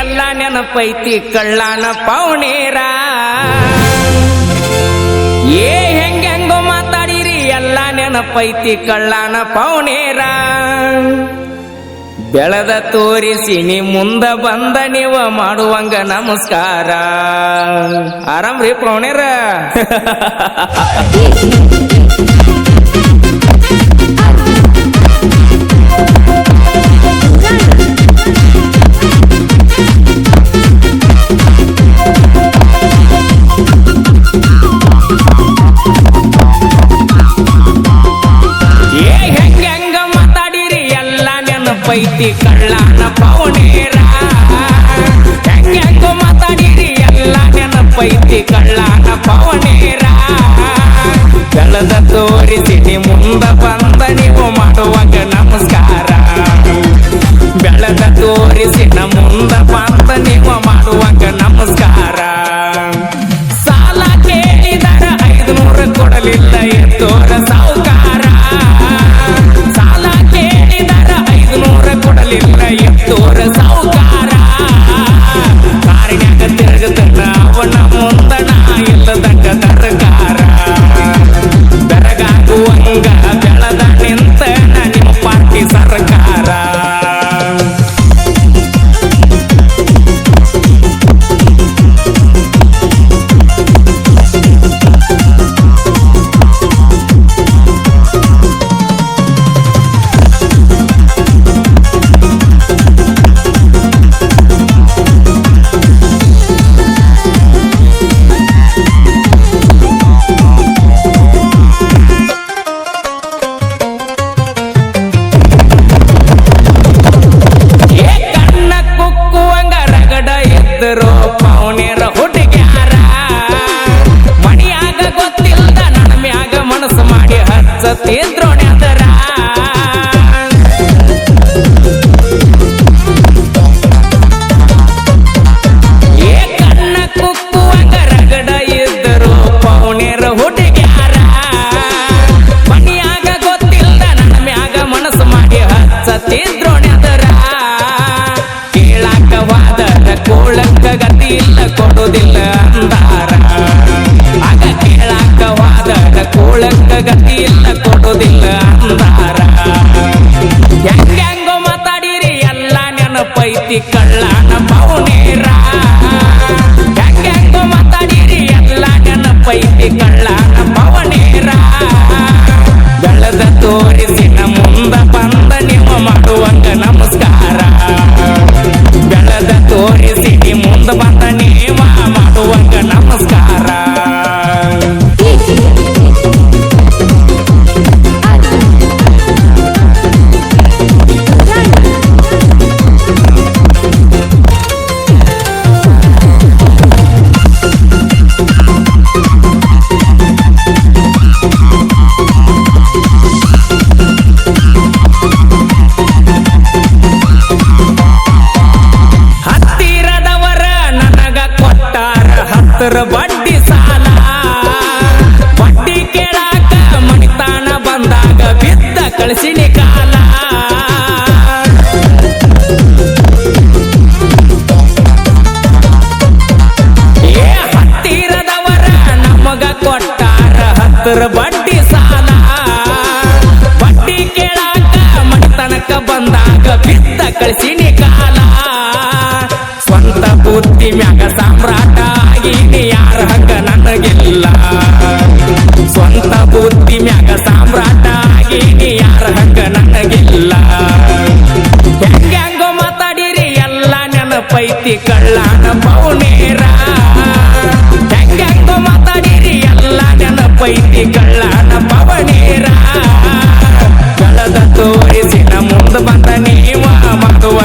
ಎಲ್ಲ ನೆನಪೈತಿ ಕಳ್ಳಾನ ಪೌನೇರ ಹೆಂಗೋ ಮಾತಾಡಿರಿ ಎಲ್ಲ ನೆನಪೈತಿ ಕಳ್ಳಾನ ಪೌನೇರ ಬೆಳೆದ ತೋರಿಸಿ ನೀ ಮುಂದ ಬಂದ ನೀವ ಮಾಡುವಂಗ ನಮಸ್ಕಾರ ಆರಾಮ್ರಿ ಪೌನೇರ ಪೈತಿ ಕಳ್ಳಾನ ಪೌನೇರ ಹೆಂಗೋ ಮಾತಾಡಿರಿ ಎಲ್ಲ ನೆನಪೈತಿ ಕಳ್ಳಾನ ಪೌನೇರ ಬೆಳೆದ ತೋರಿಸಿ ನೀ ಮುಂದ ಬಂದ ನೀವು ಮಾಡುವಾಗ ನಮಸ್ಕಾರ ಬೆಳೆದ ತೋರಿಸಿ ನ ಮುಂದ ಬಂದ ನೀವು ಮಾಡುವಾಗ ನಮಸ್ಕಾರ ಸಾಲ ಕೇಳಿದರ 500 ಕೊಡಲಿಲ್ಲ ಎತ್ತೋರ ಸಾವುಕಾರ ಸಾಲ ಕೇಳಿದರ 500 ಕೊಡಲಿಲ್ಲ ಎತ್ತೋರ ಸಾವುಕಾರ ಕಾರಿನ್ಯಾಗ ತಿರುಗತನ ಅವನ ಮುಂದಣ ಇಲ್ಲದಂಗ ದರಕಾರ ಬೆರಗಾಗುವಂಗ ಬೆಳದ ನಿಂತ ನಿಮ್ಮ ಪಾರ್ಟಿ ಸರ್ಕಾರ ಪೌನೇರ ಹುಡುಗ್ಯಾರ ಮಣಿಯಾಗ ಗೊತ್ತಿಲ್ದ ನನ್ನ ಮ್ಯಾಗ ಮನಸ್ಸು ಮಾಡಿ ಹಚ್ಚತಿದ್ರೋಣ್ಯದರ ಕಣ್ಣ ಕುಕ್ಕುವಂಗ ರಗಡ ಇದ್ದರು ಪೌನೇರ ಹುಡುಗ್ಯಾರ ಮಣಿಯಾಗ ಗೊತ್ತಿಲ್ದ ನನ್ನ ಮ್ಯಾಗ ಮನಸ್ಸು ಮಾಡಿ ಹಚ್ಚತಿದ್ರೋಣ್ಯದರ ಕೇಳಾಕವಾದರ ಕೋಳಕ್ಕ ಗತಿ ಇಲ್ಲ ಕೊಡುವುದಿಲ್ಲ ಅಂದಾರ ಆಗ ಕೇಳಾಕವಾದರ ಕೋಳಕ್ಕ ಗತಿ ಇಲ್ಲ ಕೊಡುವುದಿಲ್ಲ ಅಂದಾರ ಹೆಂಗೋ ಮಾತಾಡಿರಿ ಎಲ್ಲ ನೆನಪೈತಿ ಕಳ್ಳಾನ ಪೌನೇರ ಹೆಂಗೋ ಮಾತಾಡಿರಿ ಎಲ್ಲ ನೆನಪೈತಿ ಕಳ್ಳಾನ ಪೌನೇರ ಬೆಳೆದ ತೋರಿಸಿ ನ ಮುಂದ ಬಂದ ನೀವು ಮಾಡುವಂಗ ನಮಸ್ಕಾರ ಬೆಳೆದ ತೋರಿಸಿ ನೀ ಮುಂದ ಬಂದ ನೀವ ಮಾಡುವಂಗ ನಮಸ್ಕಾರ ಬಡ್ಡಿ ಸಾಲ ಬಡ್ಡಿ ಕೇಳಾಕ ಮಣಿತಾನ ಬಂದಾಗ ಬಿದ್ದ ಕಳಿಸಿನಿ ಕಾಲ ಹತ್ತಿರದವರ ನಮಗ ಕೊಟ್ಟಾರ 10 ಬಡ್ಡಿ ಸಾಲ ಬಡ್ಡಿ ಕೇಳಾಕ ಮಣಿತನಕ ಬಂದಾಗ ಬಿದ್ದ ಕಳಿಸಿನಿ ಕಾಲ ಸ್ವಂತ ಬುದ್ಧಿ ಮ್ಯಾಗ ಸಾಮ್ರಾಟ ಆಗೀನಿ ಯಾರ ಹಂಗ ನನಗಿಲ್ಲ ಸ್ವಂತ ಬುದ್ಧಿ ಮ್ಯಾಗ ಸಾಮ್ರಾಟ ಆಗೀನಿ ಯಾರ ಹಂಗ ನನಗಿಲ್ಲ ಹೆಂಗೋ ಮಾತಾಡಿರಿ ಎಲ್ಲ ನೆನಪೈತಿ ಕಳ್ಳಾನ ಪೌನೇರ ಹೆಂಗೋ ಮಾತಾಡಿರಿ ಎಲ್ಲ ನೆನಪೈತಿ ಕಳ್ಳಾನ ಪೌನೇರ ಬೆಳೆದ ತೋರಿಸಿ ನ ಮುಂದ ಬಂದ ನೀವ ಮಾಡುವ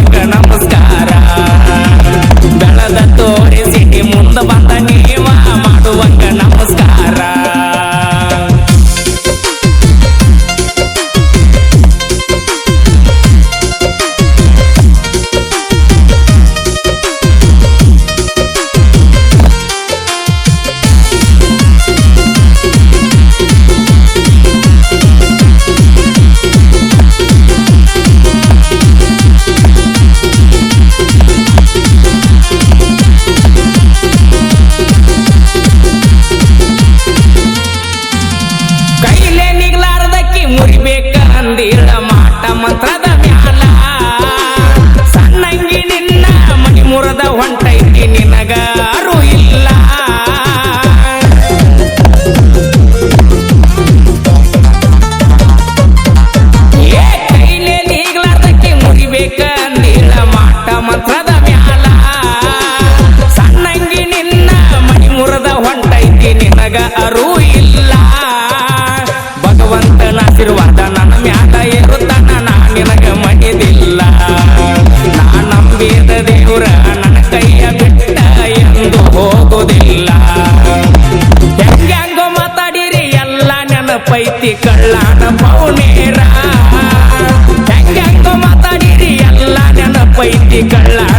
ನಿನಗ ಅರು ಇಲ್ಲ ಭಗವಂತನ ಆಶೀರ್ವಾದ ನನ್ನ ಮ್ಯಾಗ ಇರುತ್ತಾನ ನಾ ನಿನಗ ಮಣಿದಿಲ್ಲ ನಾ ನಂಬಿದ ದೇವ್ರ ನನ್ನ ಕೈಯ ಬಿಟ್ಟ ಎಂದು ಹೋಗುದಿಲ್ಲ ಹೆಂಗ್ಯಾಂಗೋ ಮಾತಾಡಿರಿ ಎಲ್ಲ ನೆನಪೈತಿ ಕಳ್ಳಾನ ಪೌನೇರ ಹೆಂಗ್ಯಾಂಗೋ ಮಾತಾಡಿರಿ ಎಲ್ಲ ನೆನಪೈತಿ ಕಳ್ಳಾನ